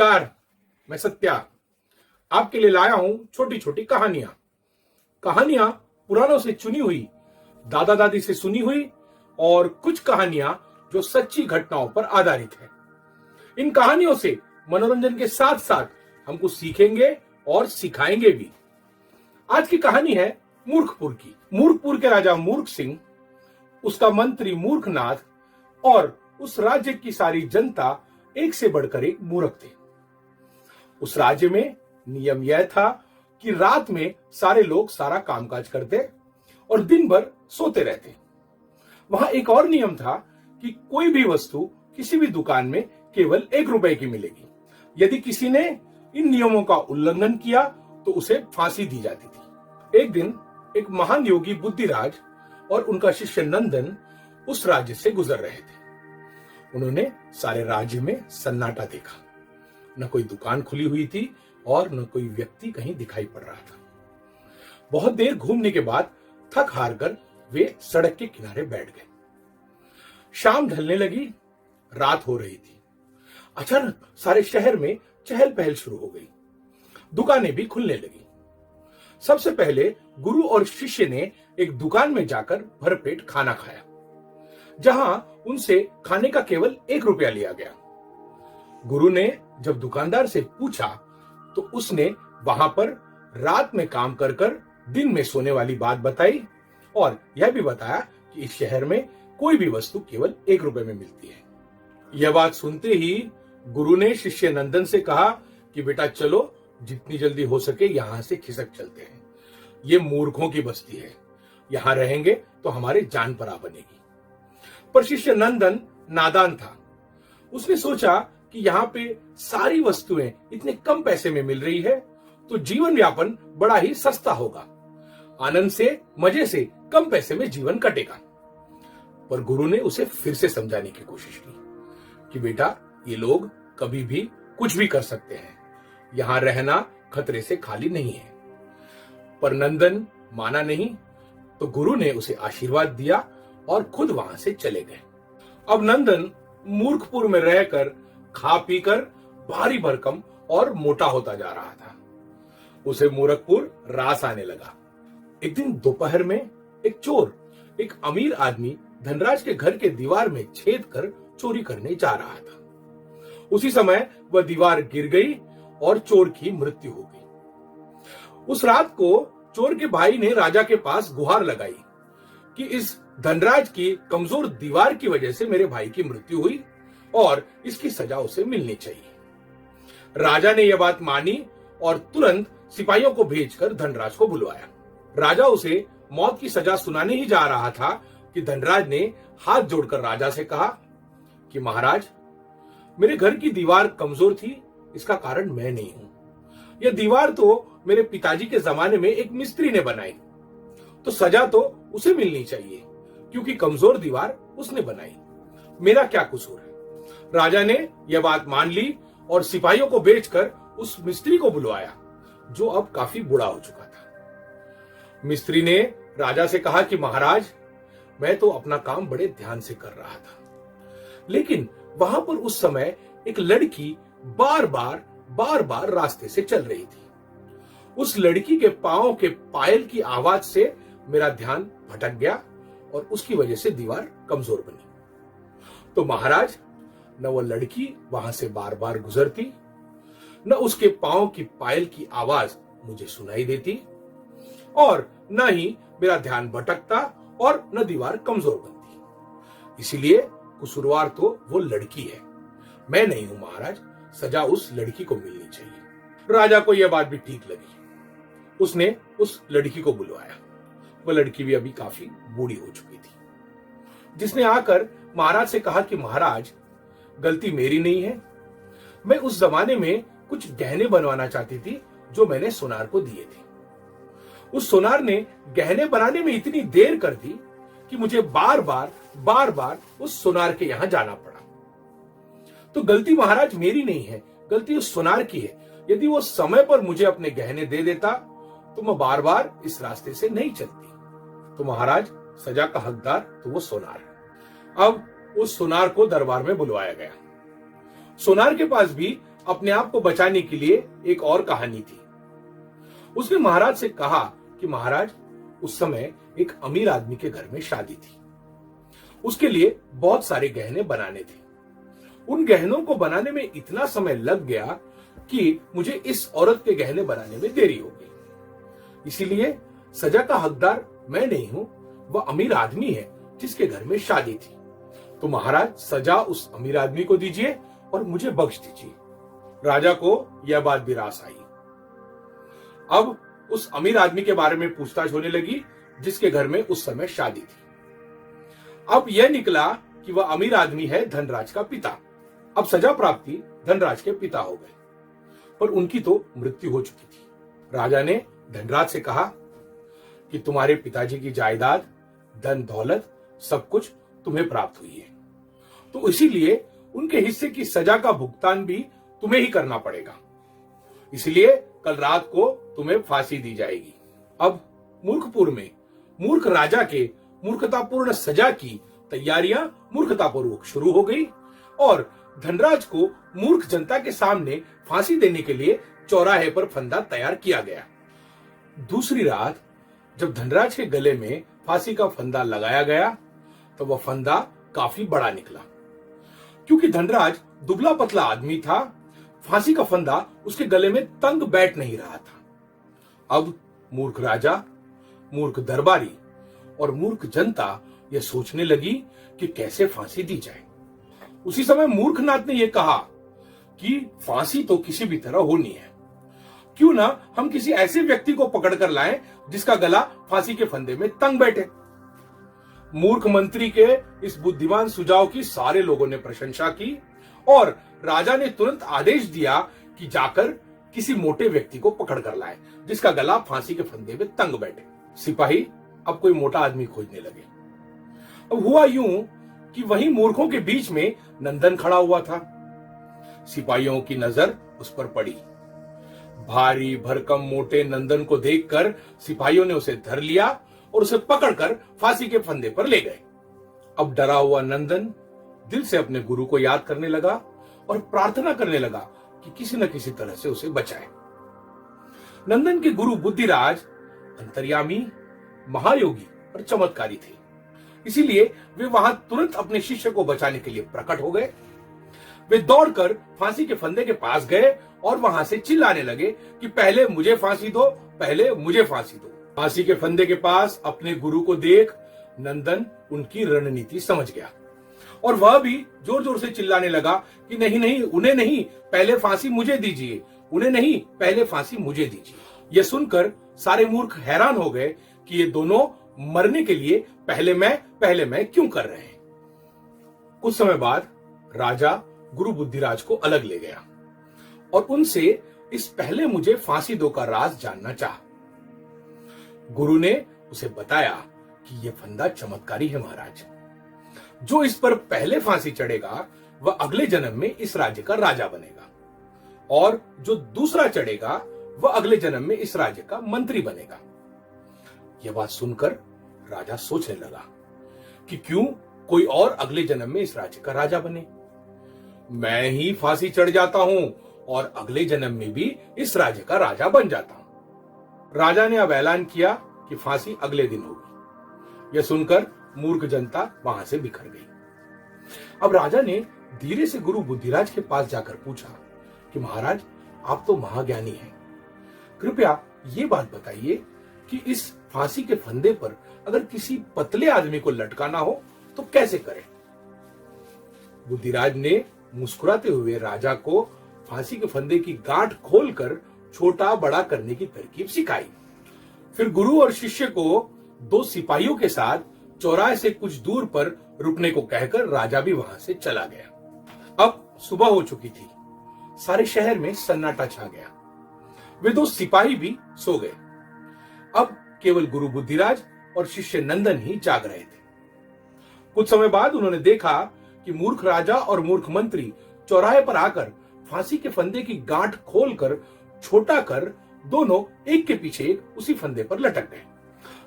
नमस्कार, मैं सत्या आपके लिए लाया हूं छोटी छोटी कहानियां पुरानों से चुनी हुई, दादा दादी से सुनी हुई और कुछ कहानियां जो सच्ची घटनाओं पर आधारित है। इन कहानियों से मनोरंजन के साथ साथ हम कुछ सीखेंगे और सिखाएंगे भी। आज की कहानी है मूर्खपुर की। मूर्खपुर के राजा मूर्ख सिंह, उसका मंत्री मूर्खनाथ और उस राज्य की सारी जनता एक से बढ़कर एक मूर्ख थे। उस राज्य में नियम यह था कि रात में सारे लोग सारा कामकाज करते और दिन भर सोते रहते। वहां एक और नियम था कि कोई भी वस्तु किसी भी दुकान में केवल 1 रुपए की मिलेगी। यदि किसी ने इन नियमों का उल्लंघन किया तो उसे फांसी दी जाती थी। एक दिन एक महान योगी बुद्धिराज और उनका शिष्य नंदन उस राज्य से गुजर रहे थे। उन्होंने सारे राज्य में सन्नाटा देखा। न कोई दुकान खुली हुई थी और न कोई व्यक्ति कहीं दिखाई पड़ रहा था। बहुत देर घूमने के बाद थक हार कर वे सड़क के किनारे बैठ गए। शाम ढलने लगी, रात हो रही थी। अचानक सारे शहर में चहल पहल शुरू हो गई। दुकानें भी खुलने लगी। सबसे पहले गुरु और शिष्य ने एक दुकान में जाकर भरपेट खाना खाया, जहां उनसे खाने का केवल 1 रुपया लिया गया। गुरु ने जब दुकानदार से पूछा तो उसने वहां पर रात में काम कर कर दिन में सोने वाली बात बताई और यह भी बताया कि इस शहर में कोई भी वस्तु केवल 1 रुपए में मिलती है। यह बात सुनते ही गुरु ने शिष्य नंदन से कहा कि बेटा चलो, जितनी जल्दी हो सके यहां से खिसक चलते हैं। ये मूर्खों की बस्ती है, यहां रहेंगे तो हमारे जान परा बनेगी। पर शिष्य नंदन नादान था। उसने सोचा कि यहाँ पे सारी वस्तुएं इतने कम पैसे में मिल रही है तो जीवन यापन बड़ा ही सस्ता होगा, आनंद से मजे से कम पैसे में जीवन कटेगा। पर गुरु ने उसे फिर से समझाने की कोशिश की कि बेटा, ये लोग कभी भी कुछ भी कर सकते हैं, यहां रहना खतरे से खाली नहीं है। पर नंदन माना नहीं, तो गुरु ने उसे आशीर्वाद दिया और खुद वहां से चले गए। अब नंदन मूर्खपुर में रहकर खा पीकर भारी भरकम और मोटा होता जा रहा था। उसे मूर्खपुर रास आने लगा। एक दिन दोपहर में एक चोर एक अमीर आदमी धनराज के घर के दीवार में छेद कर चोरी करने जा रहा था। उसी समय वह दीवार गिर गई और चोर की मृत्यु हो गई। उस रात को चोर के भाई ने राजा के पास गुहार लगाई कि इस धनराज की कमजोर दीवार की वजह से मेरे भाई की मृत्यु हुई और इसकी सजा उसे मिलनी चाहिए। राजा ने यह बात मानी और तुरंत सिपाहियों को भेजकर धनराज को बुलवाया। राजा उसे मौत की सजा सुनाने ही जा रहा था कि धनराज ने हाथ जोड़कर राजा से कहा कि महाराज, मेरे घर की दीवार कमजोर थी, इसका कारण मैं नहीं हूं। यह दीवार तो मेरे पिताजी के जमाने में एक मिस्त्री ने बनाई, तो सजा तो उसे मिलनी चाहिए क्योंकि कमजोर दीवार उसने बनाई। मेरा क्या कसूर है? राजा ने यह बात मान ली और सिपाहियों को भेजकर उस मिस्त्री को बुलवाया, जो अब काफी बूढ़ा हो चुका था। मिस्त्री ने राजा से कहा कि महाराज, मैं तो अपना काम बड़े ध्यान से कर रहा था, लेकिन वहां पर उस समय एक लड़की बार बार रास्ते से चल रही थी। उस लड़की के पांव के पायल की आवाज से मेरा ध्यान भटक गया और उसकी वजह से दीवार कमजोर बनी। तो महाराज, न वो लड़की वहां से बार बार गुजरती, न उसके पांव की पायल की आवाज मुझे सुनाई देती और न ही मेरा ध्यान भटकता और न दीवार कमजोर बनती। इसीलिए कसूरवार तो वो लड़की है, मैं नहीं हूं महाराज। सजा उस लड़की को मिलनी चाहिए। राजा को यह बात भी ठीक लगी। उसने उस लड़की को बुलवाया। वह लड़की भी अभी काफी बूढ़ी हो चुकी थी, जिसने आकर महाराज से कहा कि महाराज, गलती मेरी नहीं है। मैं उस जमाने में कुछ गहने बनवाना चाहती थी जो मैंने सोनार को दिए थे। उस सोनार ने गहने बनाने में इतनी देर कर दी कि मुझे बार बार उस सोनार के यहां जाना पड़ा। तो गलती महाराज मेरी नहीं है, गलती उस सोनार की है। यदि वो समय पर मुझे अपने गहने दे देता तो मैं बार बार इस रास्ते से नहीं चलती। तो महाराज, सजा का हकदार तो वो सोनार है। अब उस सोनार को दरबार में बुलवाया गया। सोनार के पास भी अपने आप को बचाने के लिए एक और कहानी थी। उसने महाराज से कहा कि महाराज, उस समय एक अमीर आदमी के घर में शादी थी। उसके लिए बहुत सारे गहने बनाने थे। उन गहनों को बनाने में इतना समय लग गया कि मुझे इस औरत के गहने बनाने में देरी हो गई। इसीलिए सजा का हकदार मैं नहीं हूं, वह अमीर आदमी है जिसके घर में शादी थी। तो महाराज, सजा उस अमीर आदमी को दीजिए और मुझे बख्श दीजिए। राजा को यह बात भी रास आई। अब उस अमीर आदमी के बारे में पूछताछ होने लगी जिसके घर में उस समय शादी थी। अब यह निकला कि वह अमीर आदमी है धनराज का पिता। अब सजा प्राप्ति धनराज के पिता हो गए, पर उनकी तो मृत्यु हो चुकी थी। राजा ने धनराज से कहा कि तुम्हारे पिताजी की जायदाद, धन दौलत, सब कुछ तुम्हें प्राप्त हुई है, तो इसीलिए उनके हिस्से की सजा का भुगतान भी तुम्हें ही करना पड़ेगा। इसलिए कल रात को तुम्हें फांसी दी जाएगी। अब मूर्खपुर में मूर्ख राजा के मूर्खतापूर्ण सजा की तैयारियां मूर्खतापूर्वक शुरू हो गई और धनराज को मूर्ख जनता के सामने फांसी देने के लिए चौराहे पर फंदा तैयार किया गया। दूसरी रात जब धनराज के गले में फांसी का फंदा लगाया गया तो वह फंदा काफी बड़ा निकला। क्योंकि धनराज दुबला पतला आदमी था, फांसी का फंदा उसके गले में तंग बैठ नहीं रहा था। अब मूर्ख राजा, मूर्ख दरबारी और मूर्ख जनता यह सोचने लगी कि कैसे फांसी दी जाए। उसी समय मूर्खनाथ ने यह कहा कि फांसी तो किसी भी तरह होनी है, क्यों ना हम किसी ऐसे व्यक्ति को पकड़कर लाएं जिसका गला फांसी के फंदे में तंग बैठे। मूर्ख मंत्री के इस बुद्धिमान सुझाव की सारे लोगों ने प्रशंसा की और राजा ने तुरंत आदेश दिया कि जाकर किसी मोटे व्यक्ति को पकड़कर लाए जिसका गला फांसी के फंदे में तंग बैठे। सिपाही अब कोई मोटा आदमी खोजने लगे। अब हुआ यूं कि वहीं मूर्खों के बीच में नंदन खड़ा हुआ था। सिपाहियों की नजर उस पर पड़ी। भारी भरकम मोटे नंदन को देखकर सिपाहियों ने उसे धर लिया और उसे पकड़कर फांसी के फंदे पर ले गए। अब डरा हुआ नंदन दिल से अपने गुरु को याद करने लगा और प्रार्थना करने लगा कि किसी न किसी तरह से उसे बचाए। नंदन के गुरु बुद्धिराज अंतर्यामी, महायोगी और चमत्कारी थे, इसीलिए वे वहां तुरंत अपने शिष्य को बचाने के लिए प्रकट हो गए। वे दौड़कर फांसी के फंदे के पास गए और वहां से चिल्लाने लगे कि पहले मुझे फांसी दो, पहले मुझे फांसी दो। फांसी के फंदे के पास अपने गुरु को देख नंदन उनकी रणनीति समझ गया और वह भी जोर जोर से चिल्लाने लगा कि नहीं नहीं, उन्हें नहीं, पहले फांसी मुझे दीजिए, उन्हें नहीं, पहले फांसी मुझे दीजिए। यह सुनकर सारे मूर्ख हैरान हो गए कि ये दोनों मरने के लिए पहले मैं क्यों कर रहे हैं। कुछ समय बाद राजा गुरु बुद्धिराज को अलग ले गया और उनसे इस पहले मुझे फांसी दो का राज जानना चाहा। गुरु ने उसे बताया कि यह फंदा चमत्कारी है महाराज। जो इस पर पहले फांसी चढ़ेगा वह अगले जन्म में इस राज्य का राजा बनेगा और जो दूसरा चढ़ेगा वह अगले जन्म में इस राज्य का मंत्री बनेगा। यह बात सुनकर राजा सोचने लगा कि क्यों कोई और अगले जन्म में इस राज्य का राजा बने। मैं ही फांसी चढ़ जाता हूं और अगले जन्म में भी इस राज्य का राजा बन जाता हूं। राजा ने अब ऐलान किया कि फांसी अगले दिन होगी। यह सुनकर मूर्ख जनता वहां से बिखर गई। अब राजा ने धीरे से गुरु बुद्धिराज के पास जाकर पूछा कि महाराज, आप तो महाज्ञानी हैं, कृपया ये बात बताइए कि इस फांसी के फंदे पर अगर किसी पतले आदमी को लटकाना हो तो कैसे करें। बुद्धिराज ने मुस्कुराते हुए राजा को फांसी के फंदे की गांठ खोलकर छोटा बड़ा करने की तरकीब सिखाई। फिर गुरु और शिष्य को दो सिपाहियों के साथ चौराहे से कुछ दूर पर रुकने को कहकर राजा भी वहां से चला गया। अब सुबह हो चुकी थी। सारे शहर में सन्नाटा छा गया। वे दो सिपाही भी सो गए। अब केवल गुरु बुद्धिराज और शिष्य नंदन ही जाग रहे थे। कुछ समय बाद उन्होंने देखा कि मूर्ख राजा और मूर्ख मंत्री चौराहे पर आकर फांसी के फंदे की गांठ खोलकर छोटा कर दोनों एक के पीछे एक उसी फंदे पर लटक गए।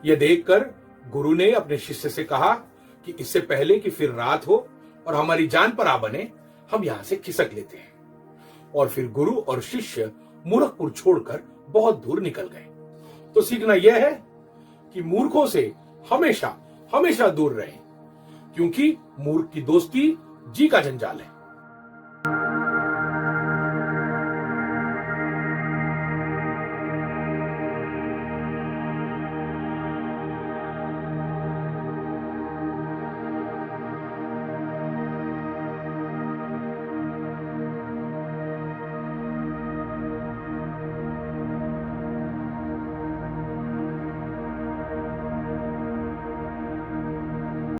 यह देखकर गुरु ने अपने शिष्य से कहा कि इससे पहले कि फिर रात हो और हमारी जान पर आ बने, हम यहां से खिसक लेते हैं। और फिर गुरु और शिष्य मूर्खपुर छोड़कर बहुत दूर निकल गए। तो सीखना यह है कि मूर्खों से हमेशा हमेशा दूर रहें, क्योंकि मूर्ख की दोस्ती जी का जंजाल है।